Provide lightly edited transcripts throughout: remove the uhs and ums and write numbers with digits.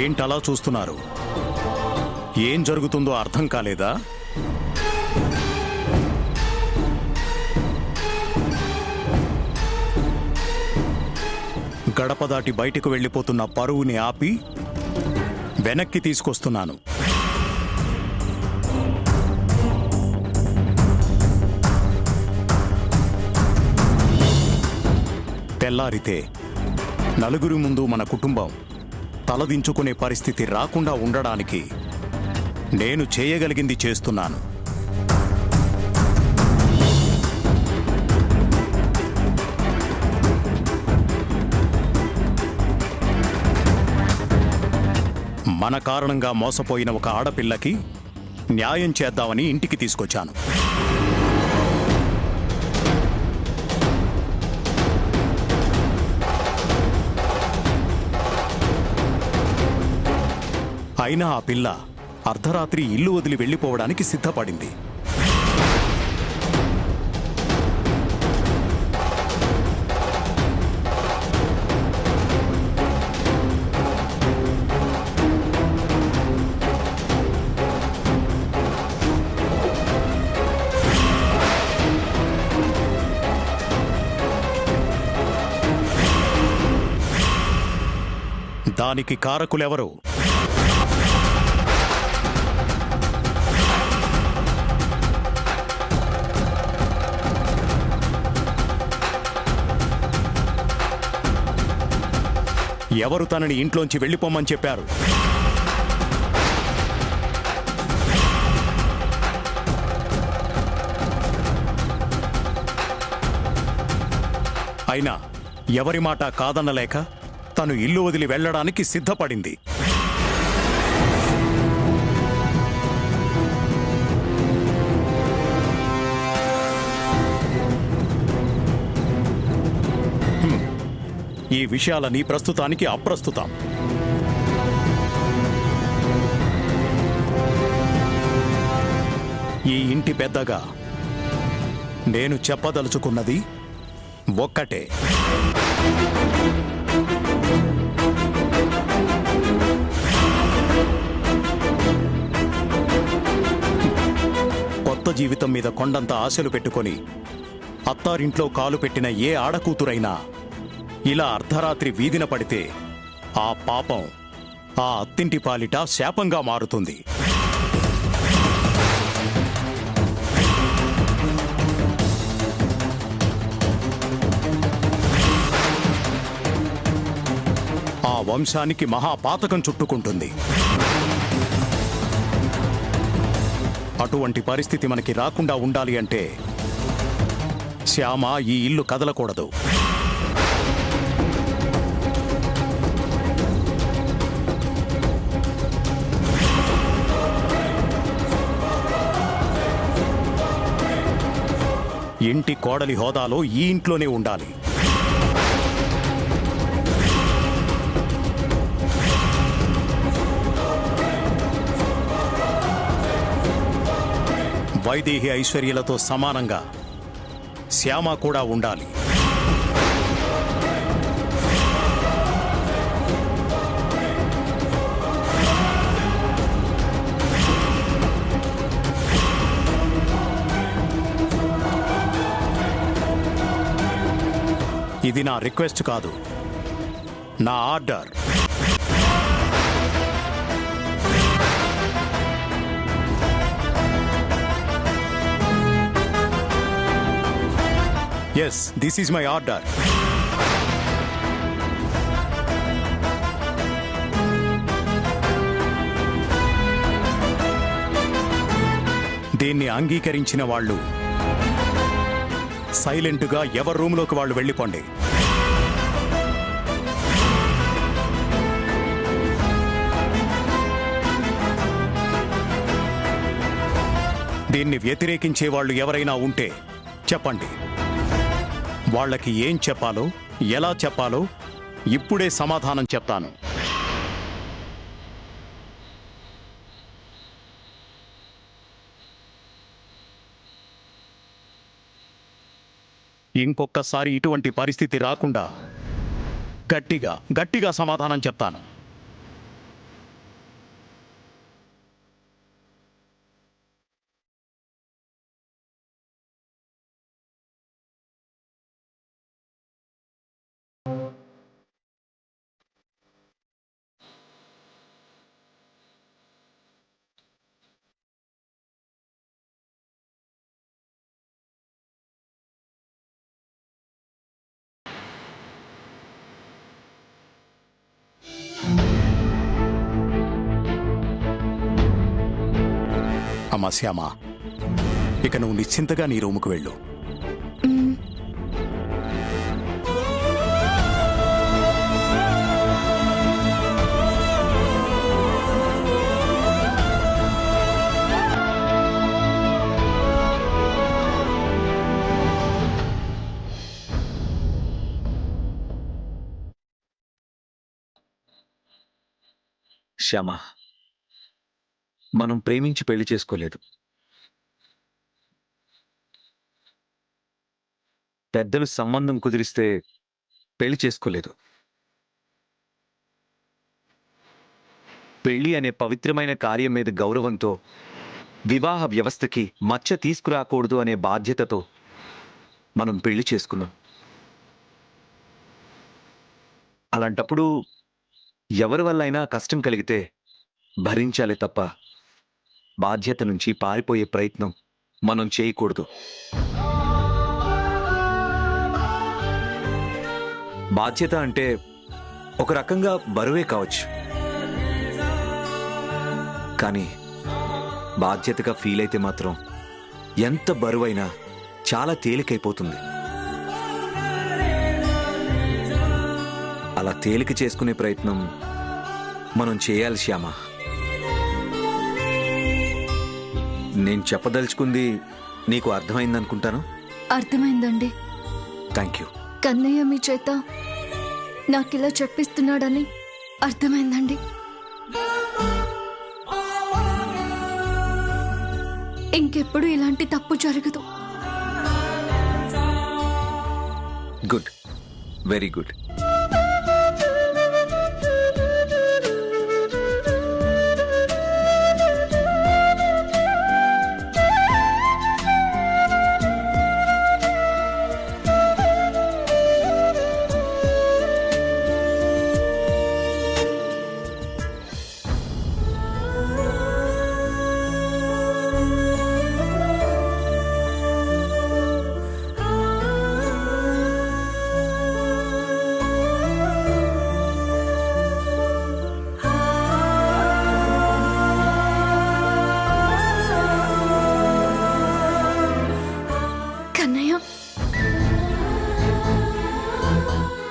ఏంటలా చూస్తున్నారు? ఏం జరుగుతుందో అర్థం కాలేదా? గడప దాటి బయటకు వెళ్ళిపోతున్న పరువుని ఆపి వెనక్కి తీసుకొస్తున్నాను. తెల్లారితే నలుగురి ముందు మన కుటుంబం తలదించుకునే పరిస్థితి రాకుండా ఉండడానికి నేను చేయగలిగింది చేస్తున్నాను. మన కారణంగా మోసపోయిన ఒక ఆడపిల్లకి న్యాయం చేద్దామని ఇంటికి తీసుకొచ్చాను. అయినా ఆ పిల్ల అర్ధరాత్రి ఇల్లు వదిలి వెళ్ళిపోవడానికి సిద్ధపడింది. దానికి కారకులెవరు? ఎవరు తనని ఇంట్లోంచి వెళ్ళిపోమని చెప్పారు? అయినా ఎవరి మాట కాదనలేక తను ఇల్లు వదిలి వెళ్ళడానికి సిద్ధపడింది. ఈ విషయాలని ప్రస్తుతానికి అప్రస్తుతం. ఈ ఇంటి పెద్దగా నేను చెప్పదలుచుకున్నది ఒక్కటే. కొత్త జీవితం మీద కొండంత ఆశలు పెట్టుకొని అత్తారింట్లో కాలు పెట్టిన ఏ ఆడకూతురైనా ఇలా అర్ధరాత్రి వీధిన పడితే ఆ పాపం ఆ అత్తింటి పాలిట శాపంగా మారుతుంది. ఆ వంశానికి మహాపాతకం చుట్టుకుంటుంది. అటువంటి పరిస్థితి మనకి రాకుండా ఉండాలి అంటే శ్యామ ఈ ఇల్లు కదలకూడదు. ఇంటి కోడలి హోదాలో ఈ ఇంట్లోనే ఉండాలి. వైదేహి ఐశ్వర్యలతో సమానంగా శ్యామ కూడా ఉండాలి. ఇది నా రిక్వెస్ట్ కాదు, నా order. Yes, this is my order. దీన్ని అంగీకరించిన వాళ్ళు సైలెంట్గా ఎవరి రూమ్లోకి వాళ్ళు వెళ్ళిపోండి. దీన్ని వ్యతిరేకించే వాళ్ళు ఎవరైనా ఉంటే చెప్పండి. వాళ్ళకి ఏం చెప్పాలో, ఎలా చెప్పాలో ఇప్పుడే సమాధానం చెప్తాను. ఇంకొకసారి ఇటువంటి పరిస్థితి రాకుండా గట్టిగా సమాధానం చెప్తాను. అమ్మా శ్యామ, ఇక నువ్వు నిశ్చింతగా నీ రూముకు వెళ్ళు. శ్యామ, మనం ప్రేమించి పెళ్లి చేసుకోలేదు. పెద్దలు సంబంధం కుదిరిస్తే పెళ్లి చేసుకోలేదు. పెళ్లి అనే పవిత్రమైన కార్యం మీద గౌరవంతో, వివాహ వ్యవస్థకి మచ్చ తీసుకురాకూడదు అనే బాధ్యతతో మనం పెళ్లి చేసుకున్నాం. అలాంటప్పుడు ఎవరి వల్ల అయినా కష్టం కలిగితే భరించాలి తప్ప బాధ్యత నుంచి పారిపోయే ప్రయత్నం మనం చేయకూడదు. బాధ్యత అంటే ఒక రకంగా బరువే కావచ్చు, కానీ బాధ్యతగా ఫీల్ అయితే మాత్రం ఎంత బరువైనా చాలా తేలికైపోతుంది. అలా తేలిక చేసుకునే ప్రయత్నం మనం చేయాలి శ్యామ. నేను చెప్పదలుచుకుంది నీకు అర్థమైందనుకుంటాను. అర్థమైందండి. Thank you. కన్నయ్య మీ చేత నాకిలా చెప్పిస్తున్నాడని అర్థమైందండి. ఇంకెప్పుడు ఇలాంటి తప్పు జరగదు. Good, very good.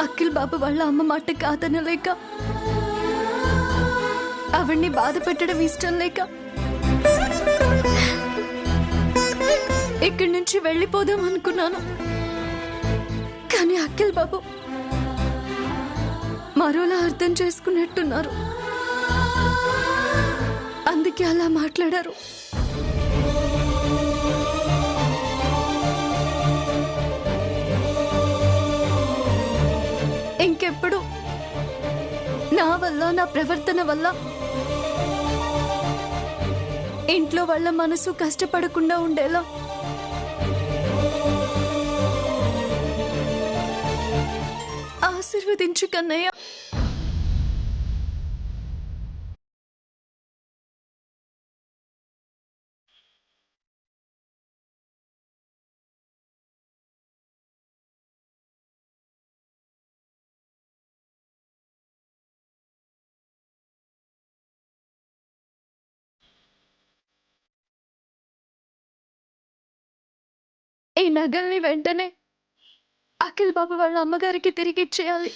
Akhil Babu వాళ్ళ అమ్మ మాట కాదనలేక, ఆవిడ్ని బాధ పెట్టడం ఇష్టం లేక ఇక్కడి నుంచి వెళ్ళిపోదాం అనుకున్నాను. కానీ అఖిల్ బాబు మరోలా అర్థం చేసుకున్నట్టున్నారు. అందుకే అలా మాట్లాడారు. ఇంకెప్పుడు నా వల్ల, నా ప్రవర్తన వల్ల ఇంట్లో వాళ్ళ మనసు కష్టపడకుండా ఉండేలా ఆశీర్వదించు కన్నయ్య. ఈ నగల్ని వెంటనే అఖిల్ బాబు వాళ్ళ అమ్మగారికి తిరిగి ఇచ్చేయాలి.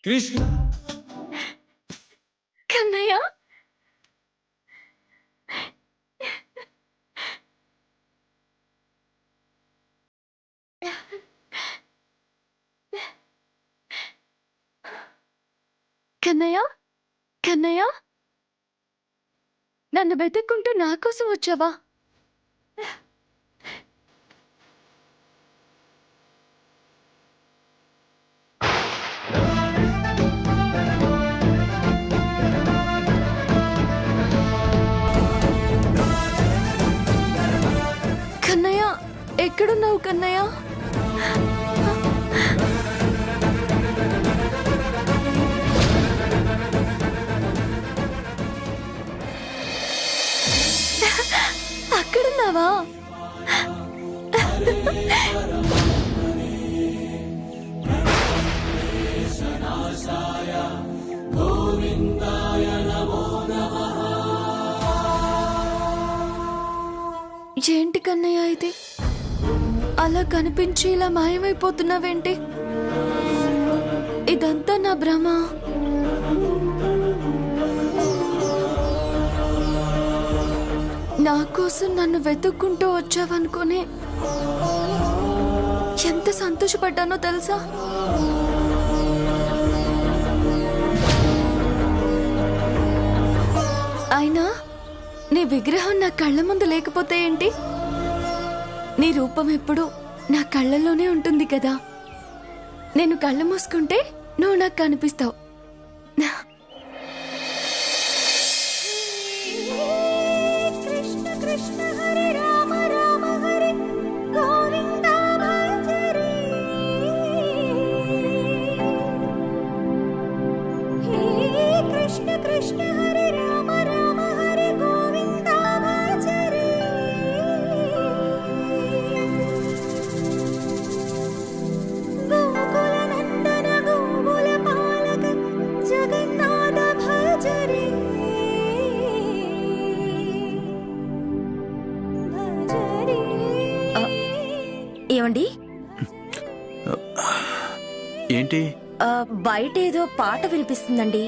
కృష్ణ కన్నయ్య కన్నయ్య కన్నయ్య నన్ను వెతుక్కుంటూ నా కోసం వచ్చావా? కన్నయ్య ఎక్కడున్నావు కన్నయ్య? అక్కడున్నావా? ఏంటి కన్నయ్య ఇది? అలా కనిపించి ఇలా మాయమైపోతున్నావేంటి? ఇదంతా నా భ్రమ. నా కోసం నన్ను వెతుక్కుంటూ వచ్చావనుకుని ఎంత సంతోషపడ్డానో తెలుసా? అయినా నీ విగ్రహం నా కళ్ళ ముందు లేకపోతే ఏంటి? నీ రూపం ఎప్పుడు నా కళ్ళల్లోనే ఉంటుంది కదా. నేను కళ్ళు మూసుకుంటే నువ్వు నాకు కనిపిస్తావు. ఏమండి? ఏంటి? బయట ఏదో పాట వినిపిస్తుందండి.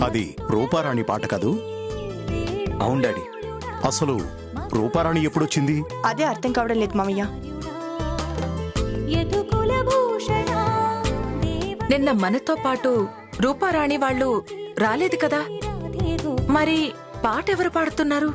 అది రూపారాణి పాట కదూ? అవును డాడీ. అసలు రూపారాణి ఎప్పుడొచ్చింది? అదే అర్థం కావడం లేదు మామయ్య. నిన్న మనతో పాటు రూపారాణి వాళ్ళు రాలేదు కదా, మరి పాట ఎవరు పాడుతున్నారు?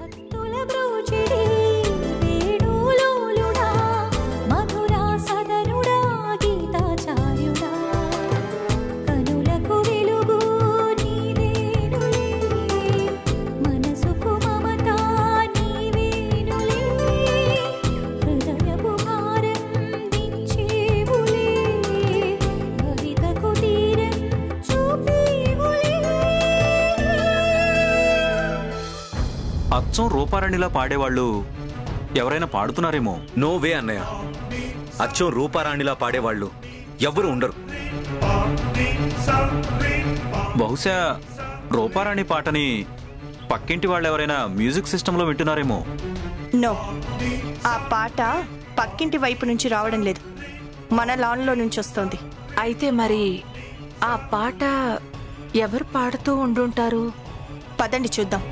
అచ్చం రూపారాణిలా పాడేవాళ్ళు ఎవరైనా పాడుతున్నారేమో. నో వే అన్నయ్య, అచ్చం రూపారాణిలా పాడేవాళ్ళు ఎవ్వరు ఉండరు. బహుశా రూపారాణి పాటని పక్కింటి వాళ్ళు ఎవరైనా మ్యూజిక్ సిస్టంలో వింటున్నారేమో. నో, ఆ పాట పక్కింటి వైపు నుంచి రావడం లేదు, మన లాన్లో నుంచి వస్తుంది. అయితే మరి ఆ పాట ఎవరు పాడుతూ ఉండుంటారు? పదండి చూద్దాం.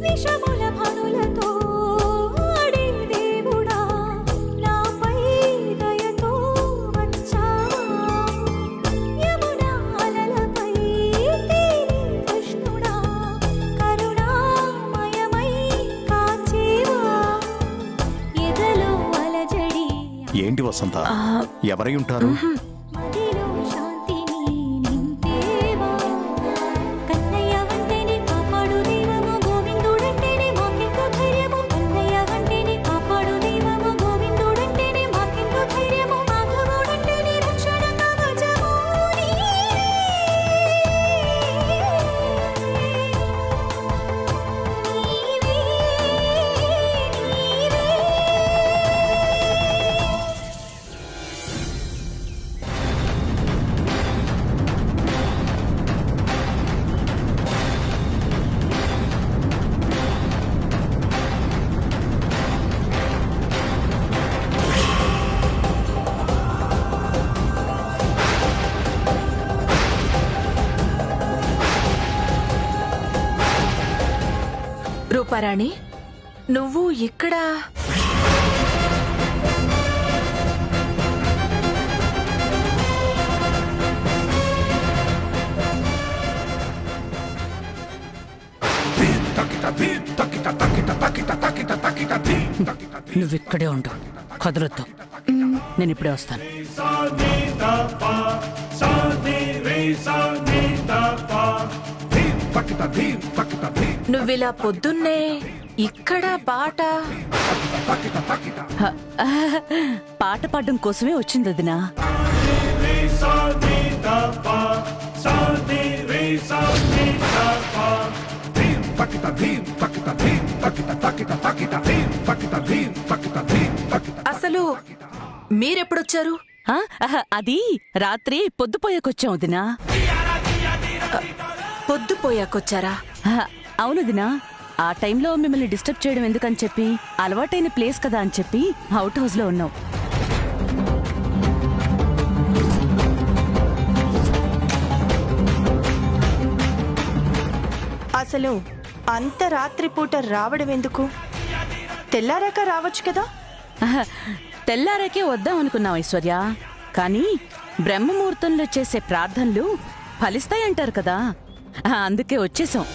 విషముల భనులతో ఆడే దేవుడా నాపై దయతో వచ్చావా యమునా అలలపై తేలి కృష్ణుడా కరుణామయమై కాచేవా ఎదలో అలజడి ఏంటి వసంత ఎవరై ఉంటారు? మదిలో శాంతిని నింపేవా కన్నయ్య వంటేనే కాపాడు దేవము గోవిందుడంటేనే మాకెంతో ధైర్యము కన్నయ్య వంటేనే కాపాడు దేవము గోవిందుడంటేనే మాకెంతో ధైర్యము మాధవుడంటేనే రక్షణ కవచము రూపారాణి నువ్వు ఇక్కడ నువ్విక్కడే ఉండు, కదలొద్దు. నేను ఇప్పుడే వస్తాను. నువ్విలా పొద్దున్నే ఇక్కడ పాట పాట పాడడం కోసమే వచ్చింది వదినా. అసలు మీరెప్పుడొచ్చారు? అది రాత్రి పొద్దుపోయాకొచ్చాం వదినా. పొద్దుపోయాకొచ్చారా? అవును వదినా. ఆ టైంలో మిమ్మల్ని డిస్టర్బ్ చేయడం ఎందుకని చెప్పి, అలవాటైన ప్లేస్ కదా అని చెప్పి అవుట్ హౌస్ లో ఉన్నాం. అసలు అంత రాత్రిపూట రావడం ఎందుకు? తెల్లారాక రావచ్చు కదా. తెల్లారాకే వద్దాం అనుకున్నాం ఐశ్వర్య. కానీ బ్రహ్మముహూర్తంలో చేసే ప్రార్థనలు ఫలిస్తాయంటారు కదా, అందుకే వచ్చేసాం.